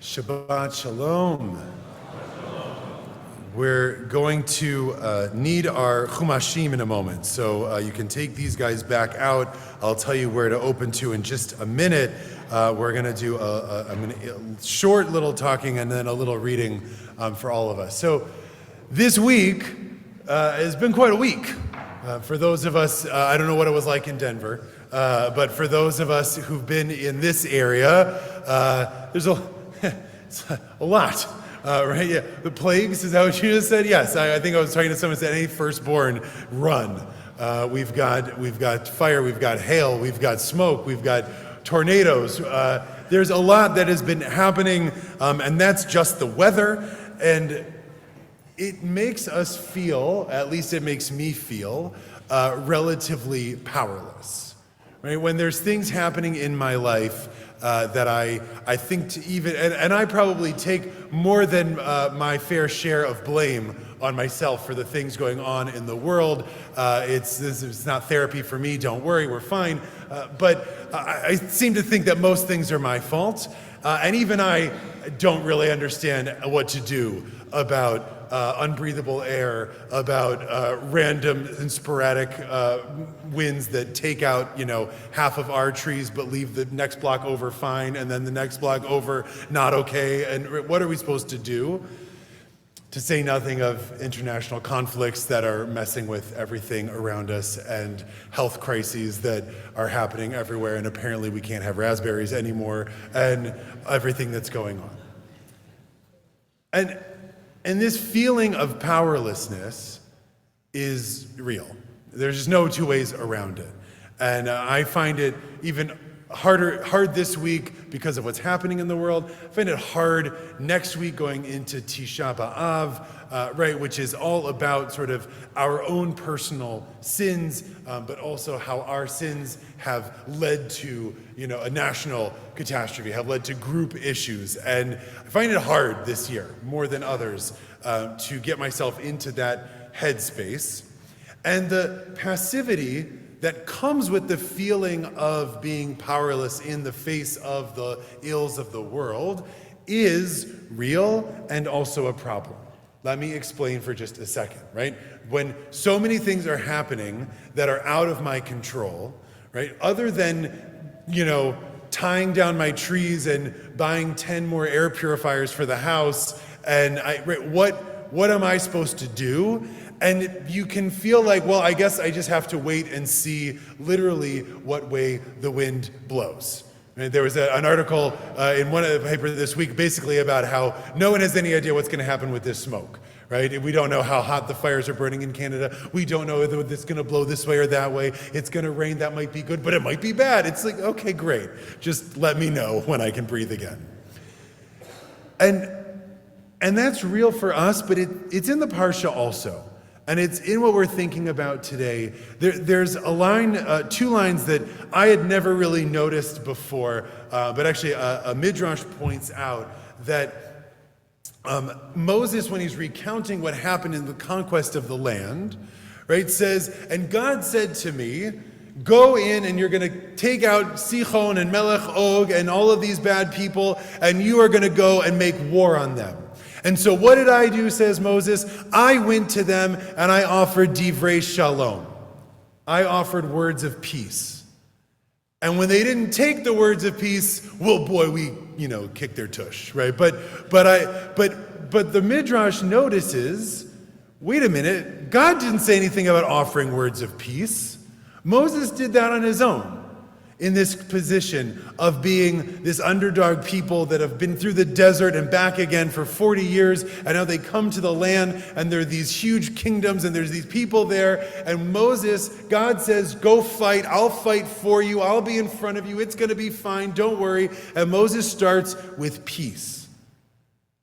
Shabbat Shalom. We're going to need our Chumashim in a moment, so you can take these guys back out. I'll tell you where to open to in just a minute. We're going to do a short little talking and then a little reading for all of us. So this week has been quite a week. For those of us, I don't know what it was like in Denver, but for those of us who've been in this area, there's it's a lot, right? Yeah, the plagues, is that what you just said? Yes, I think I was talking to someone who said, any firstborn, run. We've got fire, we've got hail, we've got smoke, we've got tornadoes. There's a lot that has been happening, and that's just the weather, and it makes us feel, at least it makes me feel, relatively powerless, right? When there's things happening in my life that I think to even, and I probably take more than my fair share of blame on myself for the things going on in the world. It's not therapy for me, don't worry, we're fine. But I seem to think that most things are my fault. And even I don't really understand what to do about unbreathable air, about random and sporadic winds that take out, half of our trees but leave the next block over fine and then the next block over not okay. And what are we supposed to do? To say nothing of international conflicts that are messing with everything around us and health crises that are happening everywhere, and apparently we can't have raspberries anymore, and everything that's going on. And this feeling of powerlessness is real. There's just no two ways around it. And I find it even hard this week because of what's happening in the world. I find it hard next week going into Tisha B'Av, right, which is all about sort of our own personal sins, but also how our sins have led to, a national catastrophe, have led to group issues. And I find it hard this year, more than others, to get myself into that headspace. And the passivity that comes with the feeling of being powerless in the face of the ills of the world is real and also a problem. Let me explain for just a second, right? When so many things are happening that are out of my control, right? Other than, tying down my trees and buying 10 more air purifiers for the house, and what am I supposed to do? And you can feel like, well, I guess I just have to wait and see literally what way the wind blows. Right? There was an article in one of the papers this week basically about how no one has any idea what's going to happen with this smoke. Right? We don't know how hot the fires are burning in Canada. We don't know whether it's going to blow this way or that way. It's going to rain, that might be good, but it might be bad. It's like, okay, great. Just let me know when I can breathe again. And that's real for us, but it's in the Parsha also. And it's in what we're thinking about today. There's a line, two lines that I had never really noticed before, but actually a Midrash points out that Moses, when he's recounting what happened in the conquest of the land, right, says, and God said to me, go in and you're going to take out Sichon and Melech Og and all of these bad people, and you are going to go and make war on them. And so what did I do, says Moses? I went to them and I offered divrei shalom. I offered words of peace. And when they didn't take the words of peace, well, boy, we, kicked their tush, right? But the Midrash notices, wait a minute, God didn't say anything about offering words of peace. Moses did that on his own. In this position of being this underdog people that have been through the desert and back again for 40 years, and now they come to the land, and there are these huge kingdoms, and there's these people there, and Moses, God says, go fight, I'll fight for you, I'll be in front of you, it's going to be fine, don't worry, and Moses starts with peace.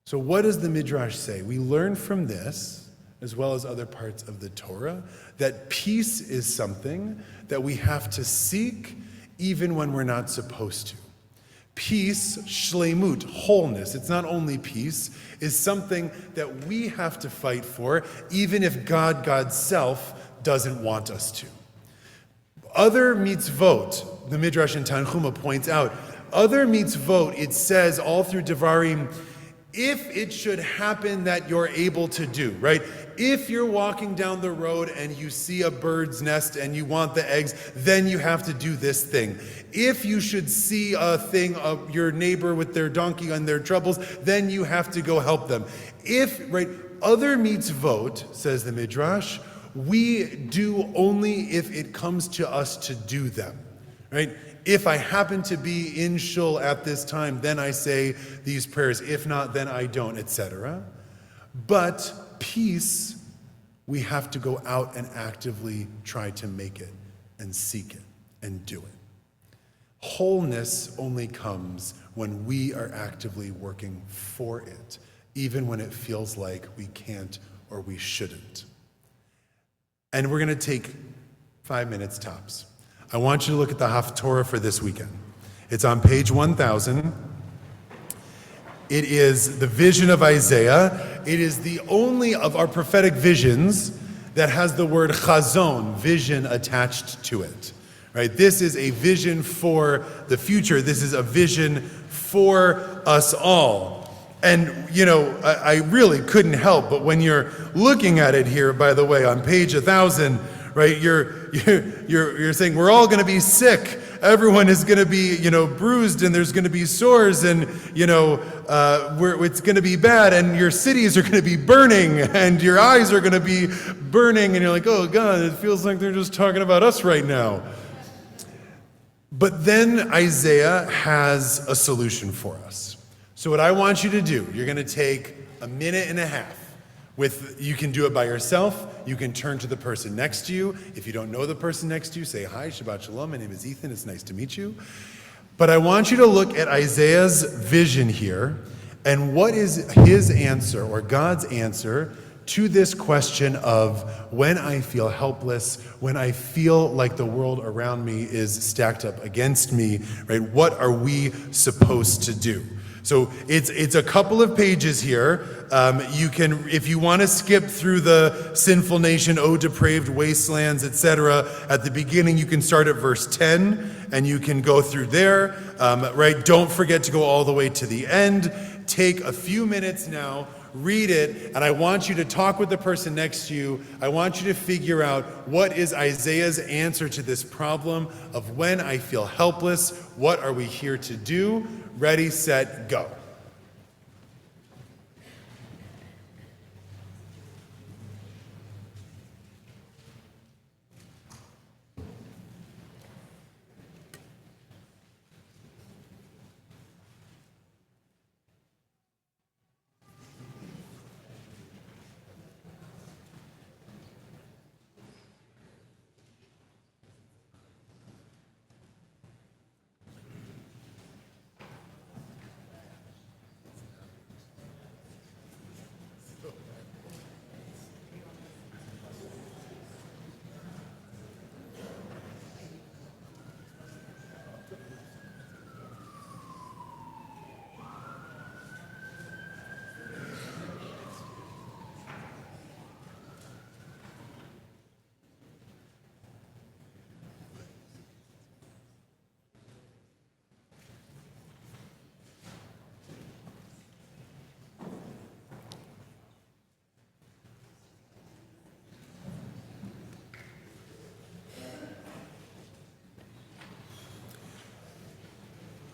So what does the Midrash say? We learn from this, as well as other parts of the Torah, that peace is something that we have to seek even when we're not supposed to. Peace, shleimut, wholeness, it's not only peace, is something that we have to fight for, even if God's self doesn't want us to. Other mitzvot, the Midrash in Tanchuma points out, Other mitzvot, it says all through Devarim, if it should happen that you're able to do, right? If you're walking down the road and you see a bird's nest and you want the eggs, then you have to do this thing. If you should see a thing of your neighbor with their donkey and their troubles, then you have to go help them. Right, other mitzvot, says the Midrash, we do only if it comes to us to do them, right? If I happen to be in shul at this time, then I say these prayers. If not, then I don't, etc. But peace, we have to go out and actively try to make it and seek it and do it. Wholeness only comes when we are actively working for it, even when it feels like we can't or we shouldn't. And we're going to take 5 minutes tops. I want you to look at the Haftorah for this weekend. It's on page 1000. It is the vision of Isaiah. It is the only of our prophetic visions that has the word chazon, vision, attached to it. Right? This is a vision for the future. This is a vision for us all. And, I really couldn't help, but when you're looking at it here, by the way, on page 1000, right, you're saying we're all going to be sick. Everyone is going to be, bruised, and there's going to be sores, and, it's going to be bad, and your cities are going to be burning, and your eyes are going to be burning, and you're like, oh, God, it feels like they're just talking about us right now. But then Isaiah has a solution for us. So what I want you to do, you're going to take a minute and a half. You can do it by yourself. You can turn to the person next to you. If you don't know the person next to you, say, hi, Shabbat Shalom, my name is Ethan, it's nice to meet you. But I want you to look at Isaiah's vision here, and what is his answer, or God's answer, to this question of when I feel helpless, when I feel like the world around me is stacked up against me, right? What are we supposed to do? So it's a couple of pages here. You can, if you want to skip through the sinful nation, oh depraved wastelands, etc. At the beginning, you can start at verse 10, and you can go through there. Right? Don't forget to go all the way to the end. Take a few minutes now, read it, and I want you to talk with the person next to you. I want you to figure out what is Isaiah's answer to this problem of when I feel helpless. What are we here to do? Ready, set, go.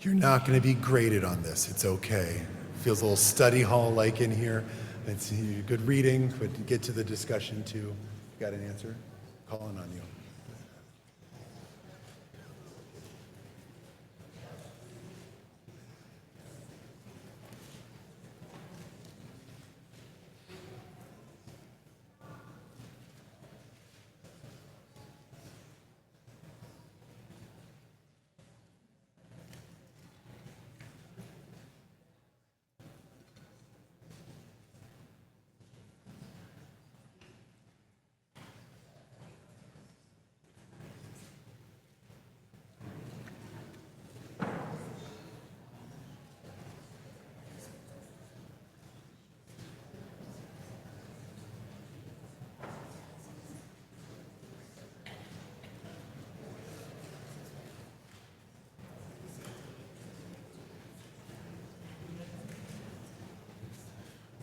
You're not going to be graded on this. It's okay. Feels a little study hall-like in here. It's good reading, but get to the discussion too. Got an answer? Calling on you.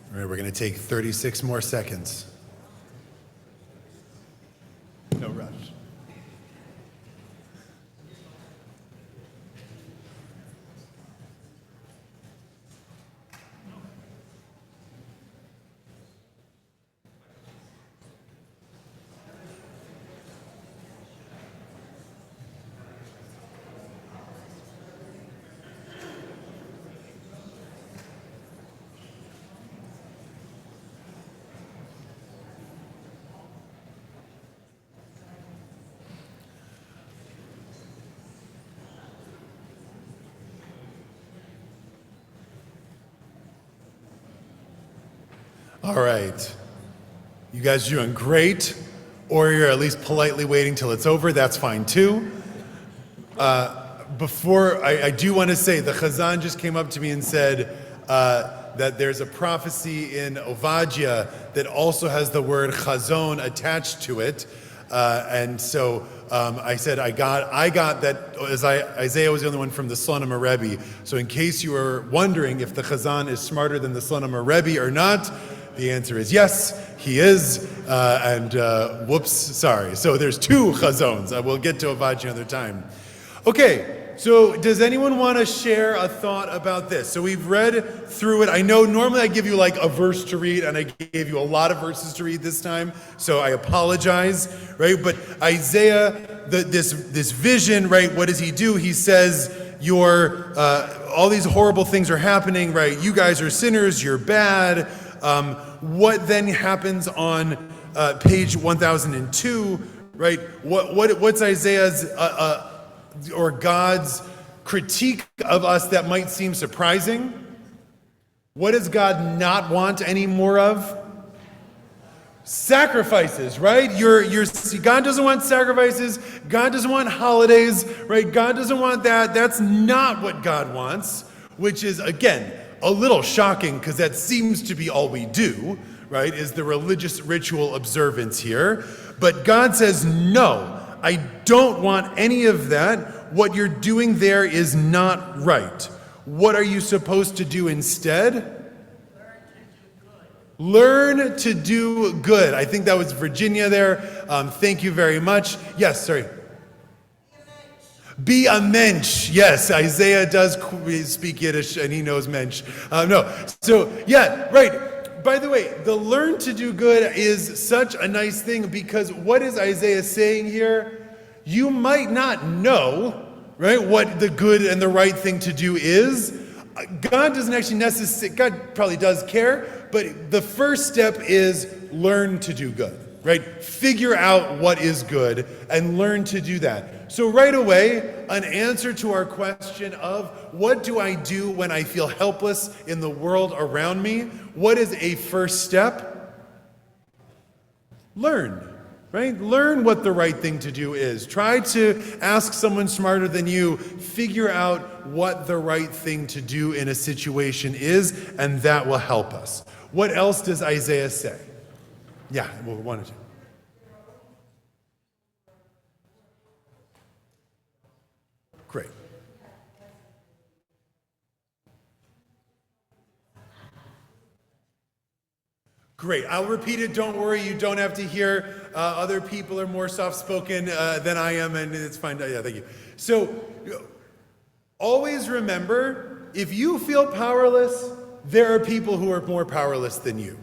All right, we're going to take 36 more seconds. No rush. All right. You guys are doing great, or you're at least politely waiting till it's over. That's fine too. Before, I do want to say, the Chazan just came up to me and said that there's a prophecy in Ovadia that also has the word chazon attached to it. And so I said I got that Isaiah was the only one from the Slonim Rebbe. So in case you were wondering if the Chazan is smarter than the Slonim Rebbe or not, the answer is yes, he is. Whoops, sorry. So there's two Chazons. I will get to Ovadia another time. Okay, so does anyone want to share a thought about this? So we've read through it. I know normally I give you like a verse to read, and I gave you a lot of verses to read this time, so I apologize, right? But Isaiah, this vision, right, what does he do? He says, all these horrible things are happening, right? You guys are sinners, you're bad. What then happens on page 1002, right? What's Isaiah's or God's critique of us that might seem surprising? What does God not want any more of? Sacrifices, right? God doesn't want sacrifices. God doesn't want holidays, right? God doesn't want that. That's not what God wants, which is, again, a little shocking because that seems to be all we do, right? Is the religious ritual observance here. But God says, no, I don't want any of that. What you're doing there is not right. What are you supposed to do instead? Learn to do good. I think that was Virginia there. Thank you very much. Yes, sorry. Be a mensch. Yes, Isaiah does speak Yiddish and he knows mensch. No, so yeah, right. By the way, the learn to do good is such a nice thing because what is Isaiah saying here? You might not know, right, what the good and the right thing to do is. God doesn't actually necessarily, God probably does care, but the first step is learn to do good. Right? Figure out what is good and learn to do that. So right away, an answer to our question of what do I do when I feel helpless in the world around me? What is a first step? Learn, right? Learn what the right thing to do is. Try to ask someone smarter than you, figure out what the right thing to do in a situation is, and that will help us. What else does Isaiah say? Yeah, well, one or two. Great. Great. I'll repeat it. Don't worry. You don't have to hear. Other people are more soft-spoken than I am, and it's fine. Yeah, thank you. So, always remember, if you feel powerless, there are people who are more powerless than you.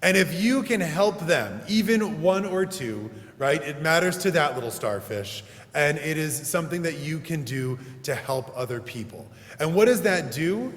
And if you can help them, even one or two, right, it matters to that little starfish. And it is something that you can do to help other people. And what does that do?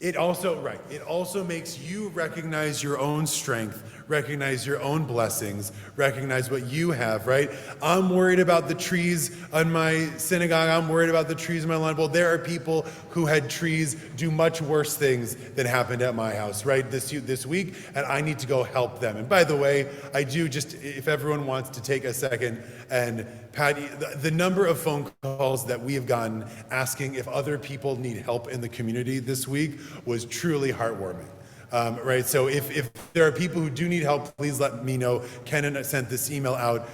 It also makes you recognize your own strength, recognize your own blessings, recognize what you have, right? I'm worried about the trees on my synagogue. I'm worried about the trees in my lawn. Well, there are people who had trees do much worse things than happened at my house, right, this week, and I need to go help them. And by the way, I do just, if everyone wants to take a second, and Patty, the number of phone calls that we have gotten asking if other people need help in the community this week was truly heartwarming, right? So if there are people who do need help, please let me know. Ken sent this email out,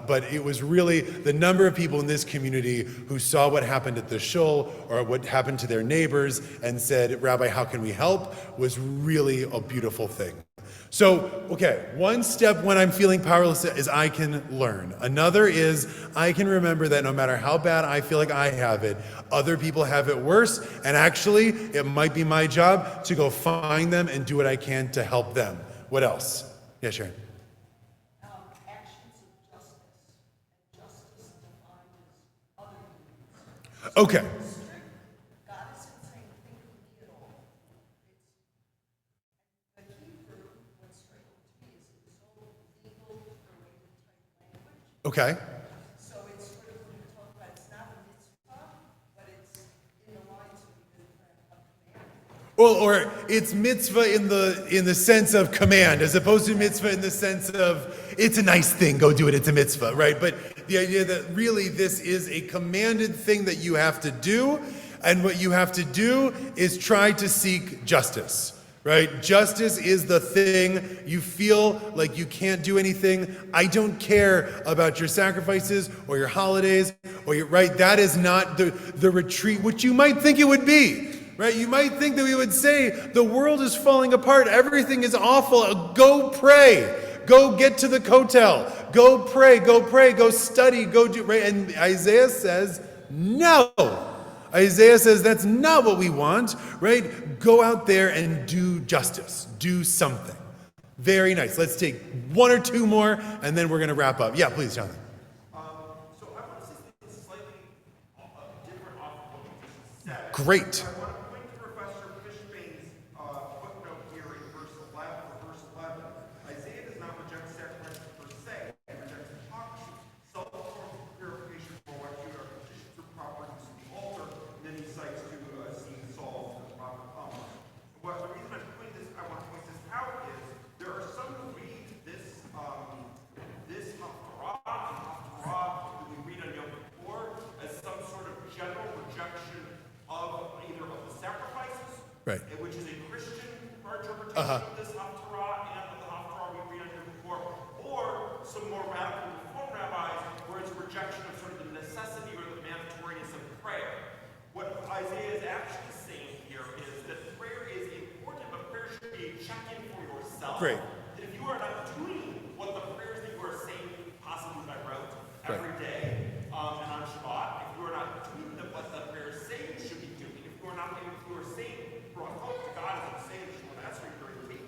but it was really the number of people in this community who saw what happened at the shul or what happened to their neighbors and said, Rabbi, how can we help? Was really a beautiful thing. So, okay, one step when I'm feeling powerless is I can learn. Another is I can remember that no matter how bad I feel like I have it, other people have it worse, and actually it might be my job to go find them and do what I can to help them. What else? Yeah, Sharon. Actions of justice, and justice defined as other humans. Okay. God isn't saying think of me at all. It's the Hebrew, what's striking to me is it's so legal, related type language. Okay. So it's sort of when you talk about it's not a mitzvah, but it's in the lines of a command. Well, or it's mitzvah in the sense of command, as opposed to mitzvah in the sense of it's a nice thing, go do it, it's a mitzvah, right? But the idea that really this is a commanded thing that you have to do, and what you have to do is try to seek justice, right? Justice is the thing you feel like you can't do anything. I don't care about your sacrifices or your holidays or your, right? That is not the retreat, which you might think it would be. Right? You might think that we would say, the world is falling apart, everything is awful, go pray, go get to the kotel, go pray, go study, go do, right? And Isaiah says, no. Isaiah says that's not what we want, right? Go out there and do justice, do something. Very nice. Let's take one or two more, and then we're going to wrap up. Yeah, please, Jonathan. So I want to say something slightly different off of what you just said. Great. I want to point to Professor Fishbane's footnote here in verse 11. Isaiah does not reject sacrifices per se. He rejects hypocrisy, self-purification for what you are petitioned through proper use of the altar. And then he cites to seeing Saul as the prophet Muhammad. Well, the reason I want to point this out is there are some who read this Haftarah that we read on Yom Kippur as some sort of general rejection of either of the sacrifices, Right. which is a Christian interpretation of this Haftarah and of the Haftarah we read on Yom Kippur, or some more radical Reform rabbis where it's a rejection of sort of the necessity or the mandatoriness of prayer. What Isaiah is actually saying here is that prayer is important, but prayer should be a check-in for yourself. Great. That if you are not doing what the prayers that you are saying, possibly by rote, every day, and on Shabbat, if you are not doing what the prayers say you should be doing, if you are not, if you are saying, brought hope to God, as I'm saying that you want to ask for during the week,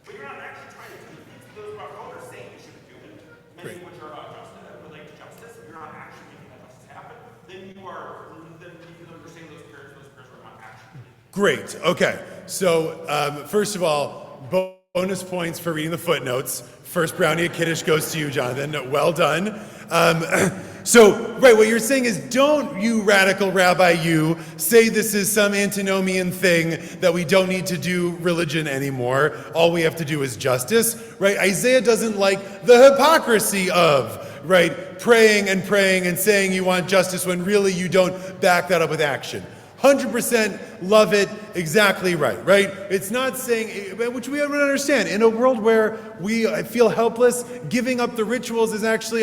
but you're not actually trying to do the things that those brought hope are saying you should be doing, many of which are justice, relate to justice, if you're not actually making that justice happen, then you are, then even though you're saying those prayers are not actually. Great. Okay. So, first of all, bonus points for reading the footnotes. First brownie at Kiddush goes to you, Jonathan. Well done. So, right, what you're saying is don't you, radical rabbi, you, say this is some antinomian thing that we don't need to do religion anymore. All we have to do is justice, right? Isaiah doesn't like the hypocrisy of, right, praying and saying you want justice when really you don't back that up with action. 100% love it, exactly right? It's not saying, which we would understand, in a world where we feel helpless, giving up the rituals is actually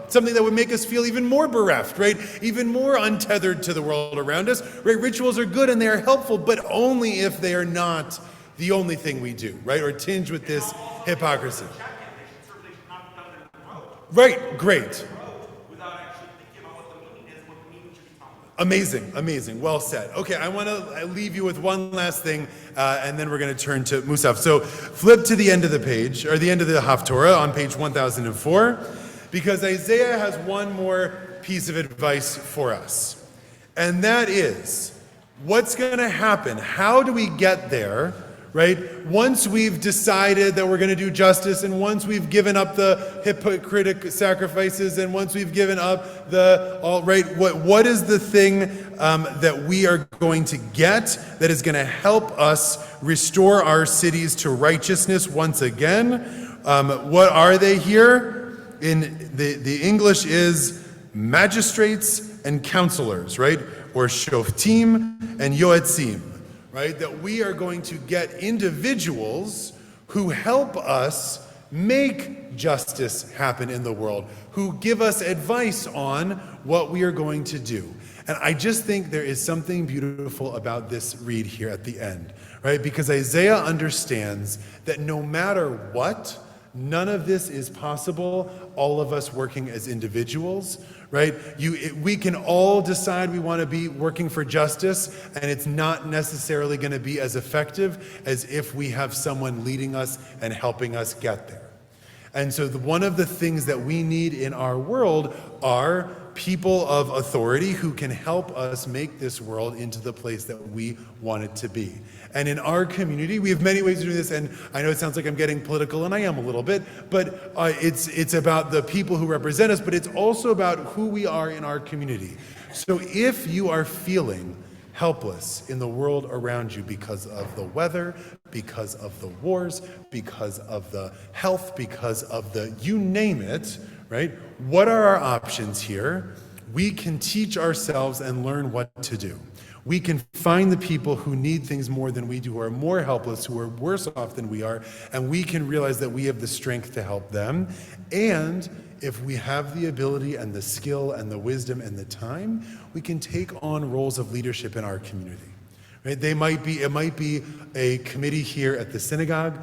something that would make us feel even more bereft, right? Even more untethered to the world around us, right? Rituals are good and they are helpful, but only if they are not the only thing we do, right? Or tinged with this hypocrisy. Right, great. Amazing. Well said. Okay, I want to leave you with one last thing, and then we're going to turn to Musaf. So flip to the end of the page, or the end of the Haftorah on page 1004, because Isaiah has one more piece of advice for us. And that is, what's going to happen? How do we get there, right? Once we've decided that we're going to do justice, and once we've given up the hypocritic sacrifices, and once we've given up what is the thing that we are going to get that is going to help us restore our cities to righteousness once again? What are they here? In the English is magistrates and counselors, right? Or shoftim and yoetzim. Right? That we are going to get individuals who help us make justice happen in the world, who give us advice on what we are going to do. And I just think there is something beautiful about this read here at the end, right? Because Isaiah understands that no matter what, none of this is possible, all of us working as individuals, right? We can all decide we want to be working for justice, and it's not necessarily going to be as effective as if we have someone leading us and helping us get there. And so one of the things that we need in our world are people of authority who can help us make this world into the place that we want it to be. And in our community, we have many ways to do this, and I know it sounds like I'm getting political, and I am a little bit, but it's about the people who represent us, but it's also about who we are in our community. So if you are feeling helpless in the world around you because of the weather, because of the wars, because of the health, because of the you name it, right? What are our options here? We can teach ourselves and learn what to do. We can find the people who need things more than we do, who are more helpless, who are worse off than we are, and we can realize that we have the strength to help them. And if we have the ability and the skill and the wisdom and the time, we can take on roles of leadership in our community. Right? It might be a committee here at the synagogue.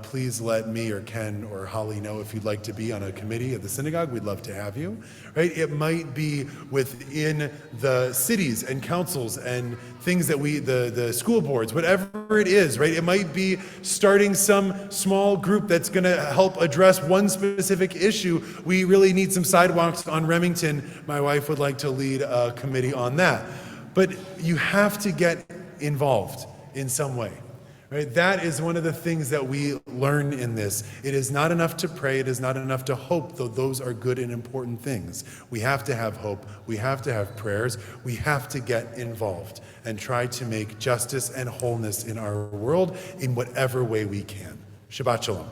Please let me or Ken or Holly know if you'd like to be on a committee at the synagogue. We'd love to have you. Right? It might be within the cities and councils and things that the school boards, whatever it is, right? It might be starting some small group that's going to help address one specific issue. We really need some sidewalks on Remington. My wife would like to lead a committee on that. But you have to get involved in some way. Right? That is one of the things that we learn in this. It is not enough to pray. It is not enough to hope, though those are good and important things. We have to have hope. We have to have prayers. We have to get involved and try to make justice and wholeness in our world in whatever way we can. Shabbat Shalom.